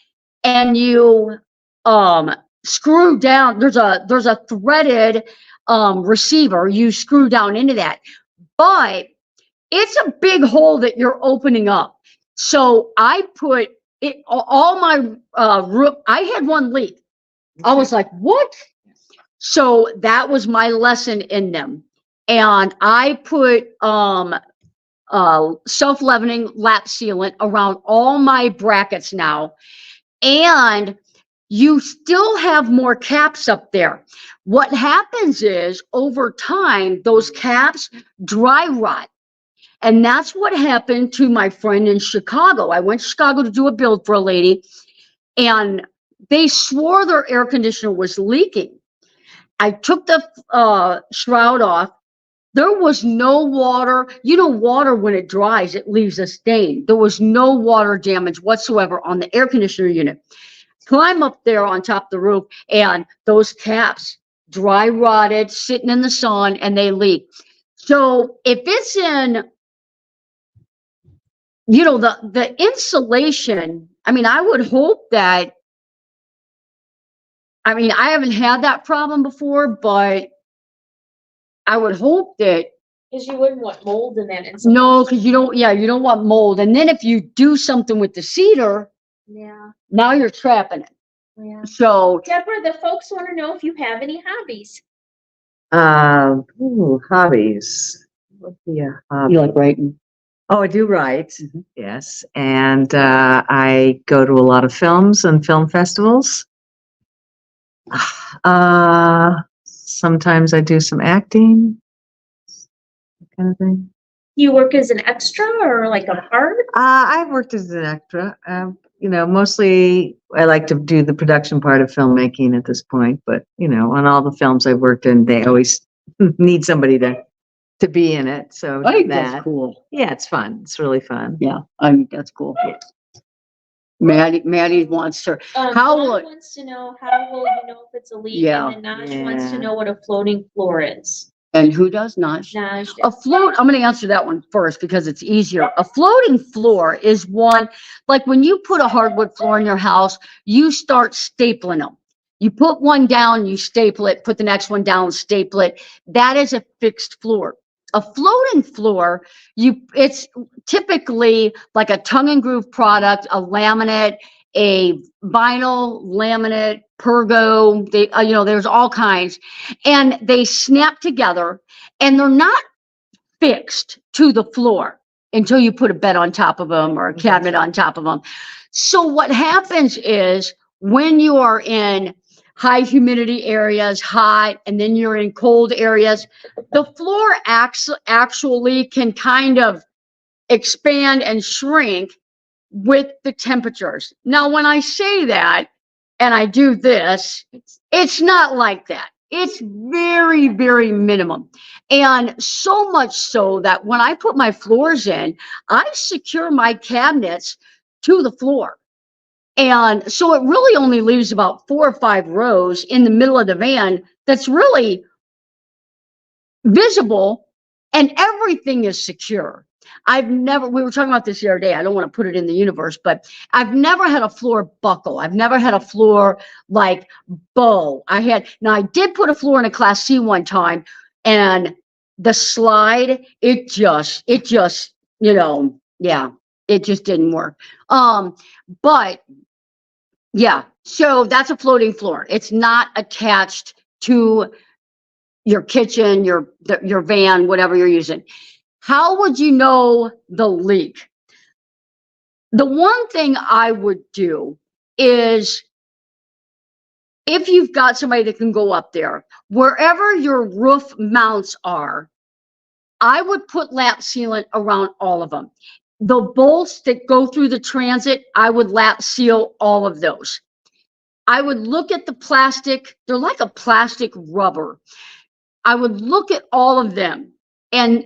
and you screw down. There's a threaded receiver, you screw down into that, but it's a big hole that you're opening up. So I put it all my roof. I had one leak. I was like, what? So that was my lesson in them, and I put self-leveling lap sealant around all my brackets now, and you still have more caps up there. What happens is, over time, those caps dry rot. And that's what happened to my friend in Chicago. I went to Chicago to do a build for a lady, and they swore their air conditioner was leaking. I took the shroud off. There was no water. You know, water, when it dries, it leaves a stain. There was no water damage whatsoever on the air conditioner unit. Climb up there on top of the roof, and those caps dry rotted, sitting in the sun, and they leak. So if it's in, you know, the insulation I mean, I would hope that, I mean, I haven't had that problem before, but I would hope that, Because you wouldn't want mold in that. no, because you don't, yeah, you don't want mold. And then if you do something with the cedar, Yeah, now you're trapping it. yeah. So, Deborah, the folks want to know if you have any hobbies. Hobbies. What's the hobby? you like writing? Oh, I do write. Mhm. Yes. And I go to a lot of films and film festivals. Sometimes I do some acting, that kind of thing. You work as an extra or like a part? I've worked as an extra. You know, mostly I like to do the production part of filmmaking at this point, but you know, on all the films I've worked in, they always need somebody to be in it. So I think that, that's cool. yeah, it's fun. It's really fun. Yeah, I think that's cool. Maddie wants to, How Dawn would- wants to know how will you know if it's a leak? Yeah. And then Naj wants to Yeah. know what a floating floor is. and who does not? Naj, A float, I'm going to answer that one first because it's easier. A floating floor is one, like when you put a hardwood floor in your house, you start stapling them. You put one down, you staple it, put the next one down, staple it. That is a fixed floor. A floating floor, it's typically like a tongue and groove product, a laminate, a vinyl laminate, pergo, there's all kinds, and they snap together and they're not fixed to the floor until you put a bed on top of them or a cabinet on top of them. So what happens is when you are in high humidity areas, hot, and then you're in cold areas, the floor actually can kind of expand and shrink with the temperatures. Now, when I say that and I do this, it's not like that. It's very, very minimum. And so much so that when I put my floors in, I secure my cabinets to the floor. And so it really only leaves about 4 or 5 rows in the middle of the van that's really visible and everything is secure. We were talking about this the other day. I don't want to put it in the universe, but I've never had a floor buckle. I've never had a floor like bow. Now I did put a floor in a Class C one time and the slide, it just, yeah, it just didn't work. But yeah, so that's a floating floor. It's not attached to your kitchen, your van, whatever you're using. How would you know the leak? The one thing I would do is if you've got somebody that can go up there, wherever your roof mounts are, I would put lap sealant around all of them. The bolts that go through the transit, I would lap seal all of those. I would look at the plastic. They're like a plastic rubber. I would look at all of them. And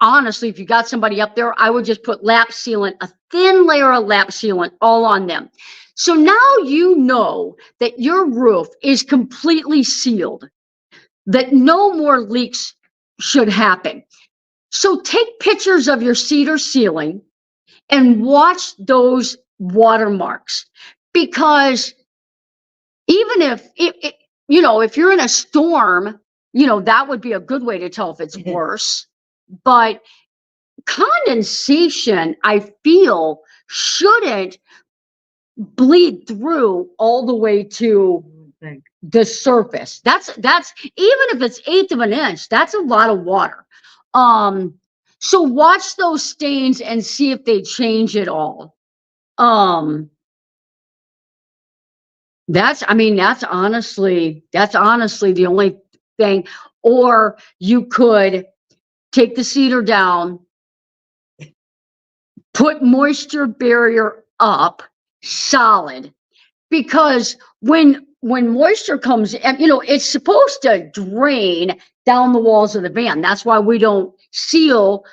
honestly, if you got somebody up there, I would just put lap sealant, a thin layer of lap sealant all on them. So now you know that your roof is completely sealed, that no more leaks should happen. So take pictures of your cedar ceiling and watch those watermarks, because even if if you're in a storm, that would be a good way to tell if it's worse. But condensation, I feel, shouldn't bleed through all the way to the surface. That's even if it's 1/8 of an inch, that's a lot of water. So watch those stains and see if they change at all. That's honestly the only thing. Or you could take the cedar down, put moisture barrier up solid, because when moisture comes in, it's supposed to drain down the walls of the van. That's why we don't seal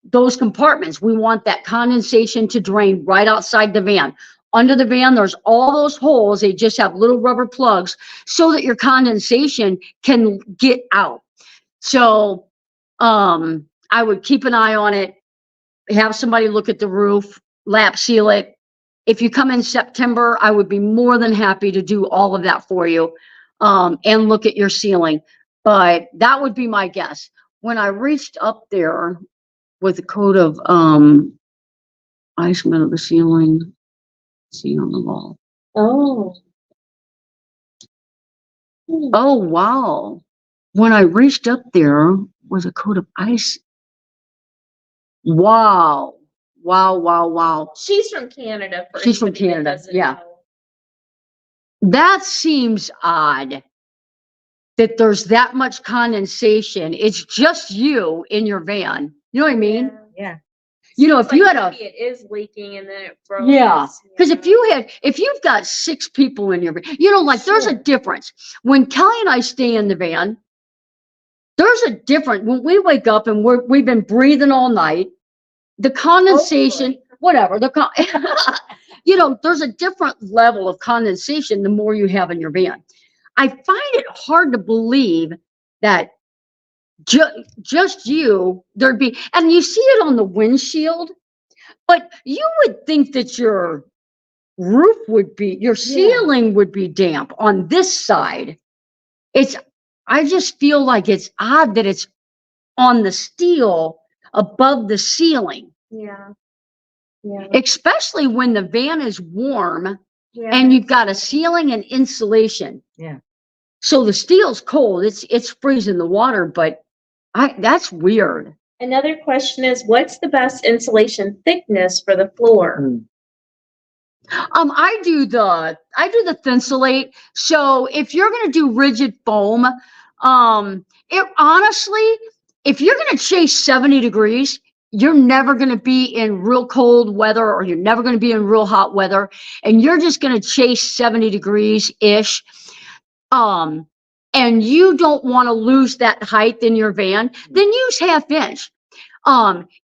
those compartments. We want that condensation to drain right outside the van. Under the van, there's all those holes. They just have little rubber plugs so that your condensation can get out. So I would keep an eye on it, have somebody look at the roof, lap seal it, if you come in September, I would be more than happy to do all of that for you, and look at your ceiling. But that would be my guess. When I reached up there with a coat of ice metal, the ceiling, see on the wall. Oh. Oh, wow. When I reached up there was a coat of ice. Wow. Wow, wow, wow. She's from Canada. For She's from anybody that Canada, doesn't yeah. know. That seems odd that there's that much condensation. It's just you in your van. You know what I mean? Yeah. You know, Seems if you like had a, maybe it is leaking and then it froze. yeah, because if you've got 6 people in your van, you know, like there's a Sure. difference. When Kelly and I stay in the van, there's a difference. When we wake up and we've been breathing all night, the condensation, Hopefully. whatever, you know, there's a different level of condensation the more you have in your van. I find it hard to believe that just you, there'd be, and you see it on the windshield, but you would think that your roof would be, your ceiling would be damp on this side. I just feel like it's odd that it's on the steel above the ceiling, Yeah. Yeah. especially when the van is warm Yeah. and you've got a ceiling and insulation. Yeah. So the steel's cold, it's freezing the water, but that's weird. Another question is, what's the best insulation thickness for the floor? I do the Thinsulate. So if you're gonna do rigid foam, it honestly, if you're gonna chase 70 degrees, you're never gonna be in real cold weather, or you're never gonna be in real hot weather, and you're just gonna chase 70 degrees ish. And you don't want to lose that height in your van, then use 1/2 inch.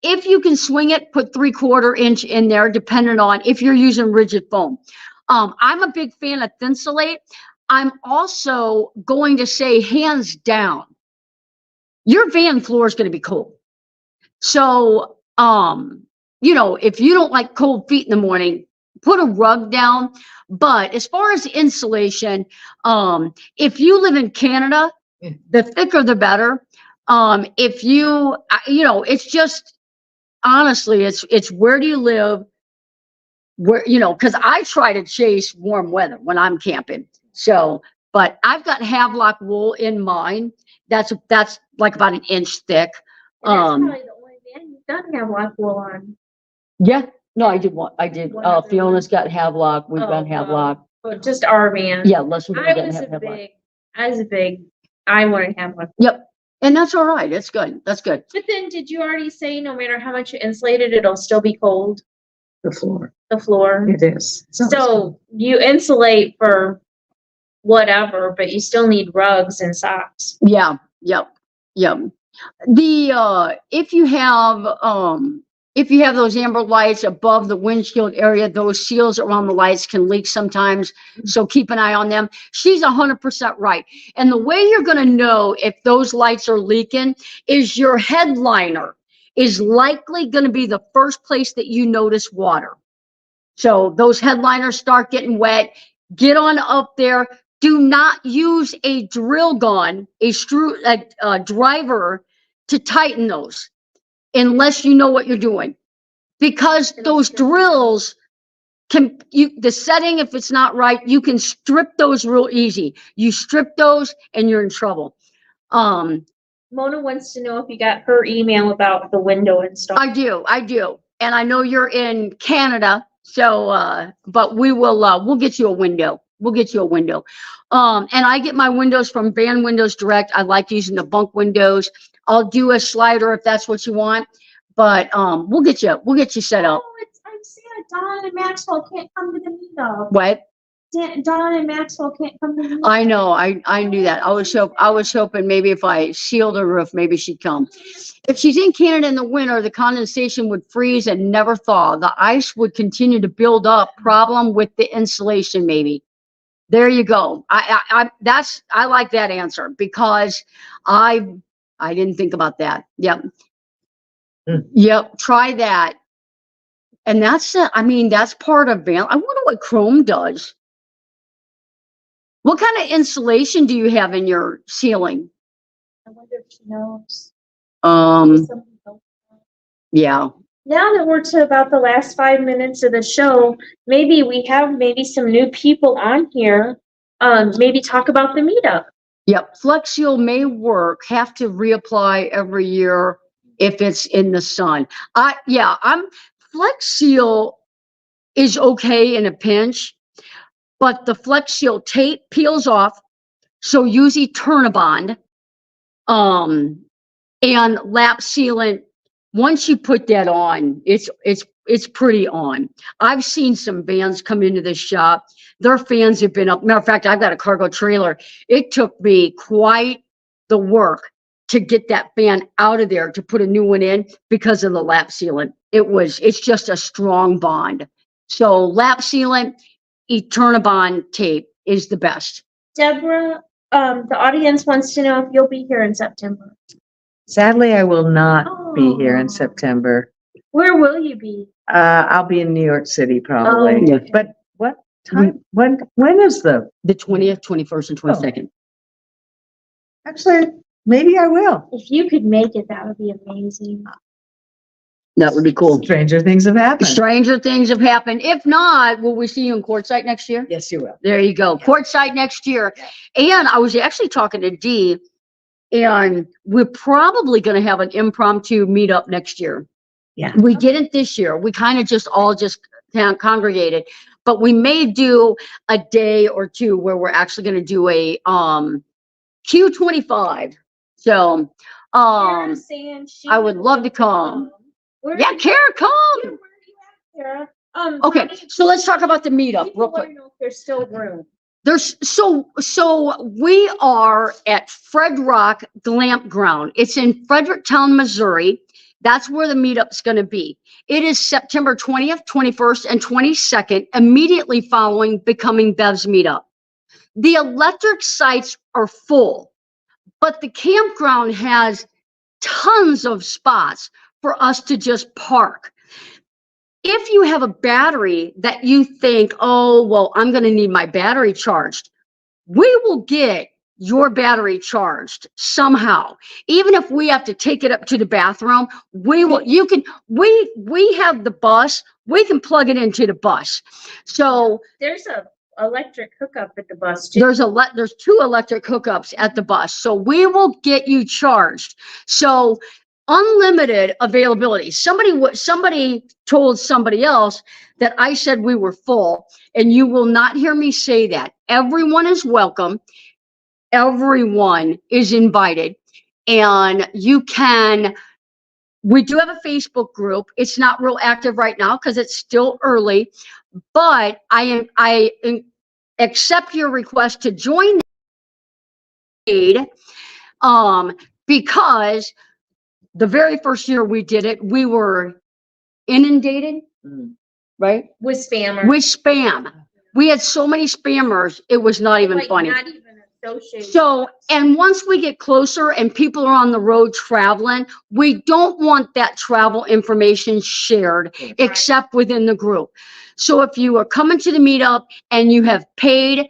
If you can swing it, put 3/4 inch in there, depending on if you're using rigid foam. I'm a big fan of Thinsulate. I'm also going to say, hands down, your van floor is going to be cold. So, you know, if you don't like cold feet in the morning, put a rug down. But as far as insulation, if you live in Canada, the thicker the better. If you, you know, it's just, honestly, it's where do you live? Where, you know, because I try to chase warm weather when I'm camping. So, but I've got Havelock wool in mine. That's like about 1 inch thick. And that's probably the only van you've done Havelock wool on. Yeah, no, I did one. I did. One other Fiona's got Havelock. We've got Havelock. But just our van. Yeah, let's. I was a big, I wanted Havelock. Yep, and that's all right. It's good. That's good. But then, did you already say no matter how much you insulate it, it'll still be cold? The floor. The floor. It is. So you insulate for whatever, but you still need rugs and socks. Yeah. Yep. Yep. The if you have those amber lights above the windshield area, those seals around the lights can leak sometimes. So keep an eye on them. She's 100% right. And the way you're going to know if those lights are leaking is your headliner is likely going to be the first place that you notice water. So those headliners start getting wet. Get on up there. Do not use a drill gun, a driver to tighten those unless you know what you're doing, because those drills the setting, if it's not right, you can strip those real easy. You strip those and you're in trouble. Mona wants to know if you got her email about the window install. I do. And I know you're in Canada, so, but we'll get you a window. And I get my windows from Van Windows Direct. I like using the bunk windows. I'll do a slider if that's what you want, but we'll get you set up. Oh, I'm sad. Don and Maxwell can't come to the meetup. What? Don and Maxwell can't come to the meetup. I know. I knew that. I was hoping maybe if I sealed the roof, maybe she'd come. If she's in Canada in the winter, the condensation would freeze and never thaw. The ice would continue to build up. Problem with the insulation, maybe. There you go. I like that answer because I didn't think about that. Yep. Yep. Try that. And that's, I mean, that's part of van. I wonder what Chrome does. What kind of insulation do you have in your ceiling? I wonder if she knows. Um, Some people. yeah. Now that we're to about the last 5 minutes of the show, maybe we have some new people on here. Maybe talk about the meetup. Yep. Flex Seal may work. Have to reapply every year if it's in the sun. Flex Seal is okay in a pinch, but the Flex Seal tape peels off. So use Eternabond, and lap sealant. Once you put that on, it's pretty on. I've seen some vans come into the shop. Their fans have been up. Matter of fact, I've got a cargo trailer. It took me quite the work to get that fan out of there to put a new one in because of the lap sealant. It's just a strong bond. So lap sealant, Eternabond tape is the best. Deborah, the audience wants to know if you'll be here in September. Sadly, I will not be here in Oh. September. Where will you be? I'll be in New York City probably. Oh, okay. But what time? When is the? The 20th, 21st, and 22nd. Actually, maybe I will. If you could make it, that would be amazing. That would be cool. Stranger things have happened. Stranger things have happened. If not, will we see you in Quartzsite next year? Yes, you will. There you go. Yeah. Quartzsite next year. And I was actually talking to Dee, and we're probably going to have an impromptu meetup next year. Yeah. We didn't this year. We kind of just congregated, but we may do a day or two where we're actually going to do a Q25. So Kara's saying she I would love to come. Yeah, Kara, come. Where are you at, Kara? Okay, so let's talk about the meetup People real want quick. to know if there's still room. So we are at Fred Rock Glamp Ground. It's in Fredericktown, Missouri. That's where the meetup's going to be. It is September 20th, 21st, and 22nd, immediately following Becoming Bev's meetup. The electric sites are full, but the campground has tons of spots for us to just park. If you have a battery that you think, oh, well, I'm going to need my battery charged, we will get your battery charged somehow. Even if we have to take it up to the bathroom, we have the bus, we can plug it into the bus. So There's a electric hookup at the bus too. there's 2 electric hookups at the bus. So we will get you charged. So unlimited availability. Somebody told somebody else that I said we were full, and you will not hear me say that. Everyone is welcome. Everyone is invited, and we do have a Facebook group. It's not real active right now because it's still early, but I accept your request to join the because the very first year we did it, we were inundated, right? With spammers. With spam. We had so many spammers, it was not even Like, funny. not even associated. So, and once we get closer and people are on the road traveling, we don't want that travel information shared except within the group. So if you are coming to the meetup and you have paid,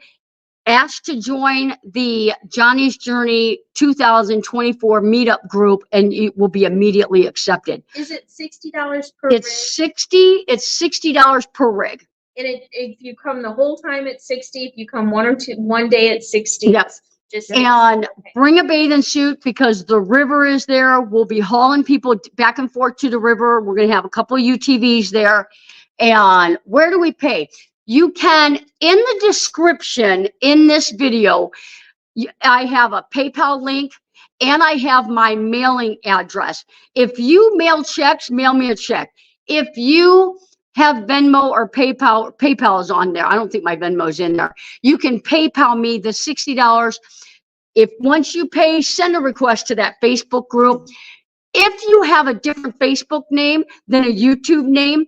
ask to join the Johnny's Journey 2024 meetup group, and you will be immediately accepted. Is it $60 per rig? It's $60 per rig. And if you come the whole time, it's 60. If you come one day, it's 60. Yep. Just And okay. bring a bathing suit because the river is there. We'll be hauling people back and forth to the river. We're going to have a couple of UTVs there. And where do we pay? You can, in the description in this video, I have a PayPal link and I have my mailing address. If you mail checks, mail me a check. If you have Venmo or PayPal is on there. I don't think my Venmo's in there. You can PayPal me the $60. If once you pay, send a request to that Facebook group. If you have a different Facebook name than a YouTube name,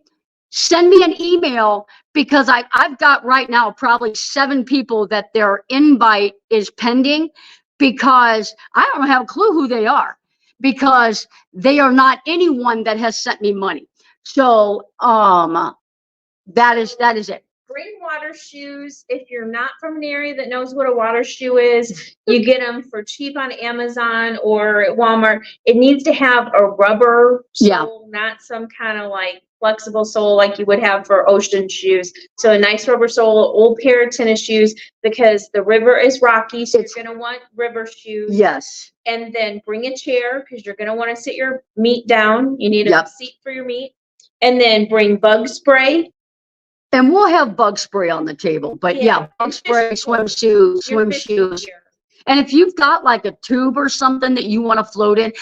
send me an email because I've got right now probably 7 people that their invite is pending because I don't have a clue who they are because they are not anyone that has sent me money. So, that is it. Bring water shoes. If you're not from an area that knows what a water shoe is, you get them for cheap on Amazon or at Walmart. It needs to have a rubber sole, not some kind of like flexible sole like you would have for ocean shoes. So a nice rubber sole, old pair of tennis shoes, because the river is rocky, so you're gonna want river shoes. Yes. And then bring a chair because you're gonna want to sit your meat down. You need a seat for your meat. And then bring bug spray. And we'll have bug spray on the table, but bug spray, swimsuits. And if you've got like a tube or something that you want to float in,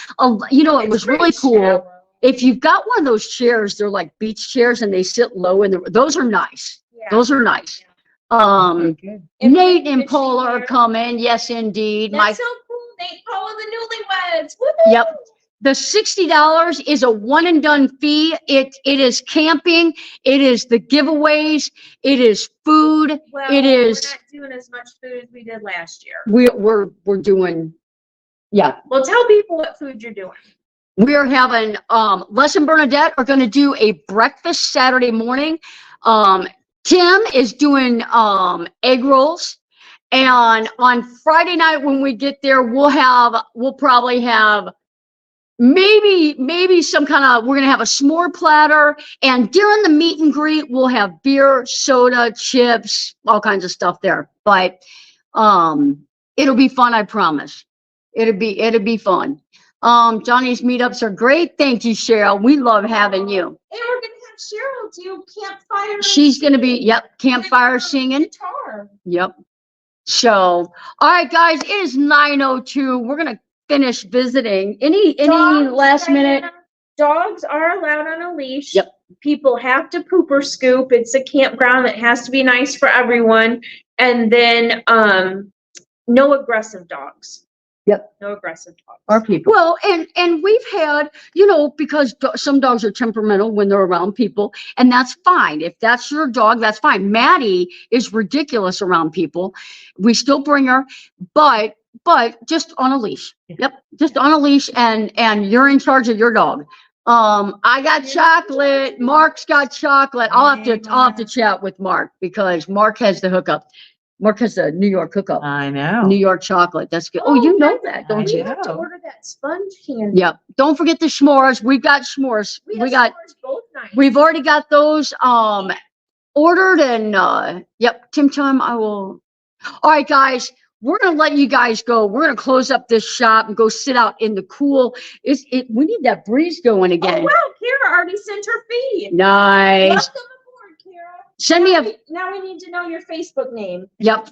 you know, it was really cool. Shallow. If you've got one of those chairs, they're like beach chairs and they sit low and those are nice. Yeah. Those are nice. Nate and Paula are coming. Yes, indeed. That's so cool. Nate, Paula, the newlyweds. Woo-hoo! Yep. The $60 is a one and done fee. It is camping. It is the giveaways. It is food. Well, it is. We're not doing as much food as we did last year. We're doing. Yeah. Well, tell people what food you're doing. We're having Les and Bernadette are going to do a breakfast Saturday morning. Tim is doing egg rolls. And on Friday night when we get there, we'll probably have maybe some kind of, we're going to have a s'more platter. And during the meet and greet, we'll have beer, soda, chips, all kinds of stuff there. But it'll be fun, I promise. It'll be fun. Johnny's meetups are great. Thank you, Cheryl. We love having you. And we're going to have Cheryl do campfire. She's going to be, campfire singing. Guitar. Yep. So, all right, guys, it is 9:02. We're going to finish visiting. Any Dogs, last minute? Dogs are allowed on a leash. Yep. People have to poop or scoop. It's a campground that has to be nice for everyone. And then no aggressive dogs. Yep. No aggressive dogs. Our people. Well, and we've had, because some dogs are temperamental when they're around people, and that's fine. If that's your dog, that's fine. Maddie is ridiculous around people. We still bring her, but just on a leash. Yep. Just on a leash, and you're in charge of your dog. I got chocolate. Mark's got chocolate. I'll have to chat with Mark because Mark has the hookup. Mark has a New York hookup. I know. New York chocolate. That's good. Oh, you know that, don't you? You have to order that sponge candy. Yep. Don't forget the s'mores. We've got s'mores. S'mores both nights. We've already got those ordered and Tim Time, I will. All right, guys. We're gonna let you guys go. We're gonna close up this shop and go sit out in the cool. We need that breeze going again. Oh wow, Kara already sent her fee. Nice. Welcome aboard, Kara. Send me Now we need to know your Facebook name. Yep.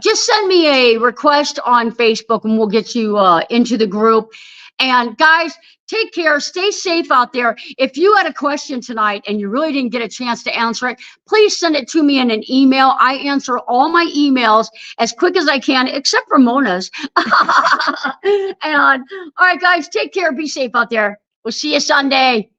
Just send me a request on Facebook and we'll get you into the group. And guys, take care. Stay safe out there. If you had a question tonight and you really didn't get a chance to answer it, please send it to me in an email. I answer all my emails as quick as I can, except for Mona's. And all right, guys, take care. Be safe out there. We'll see you Sunday.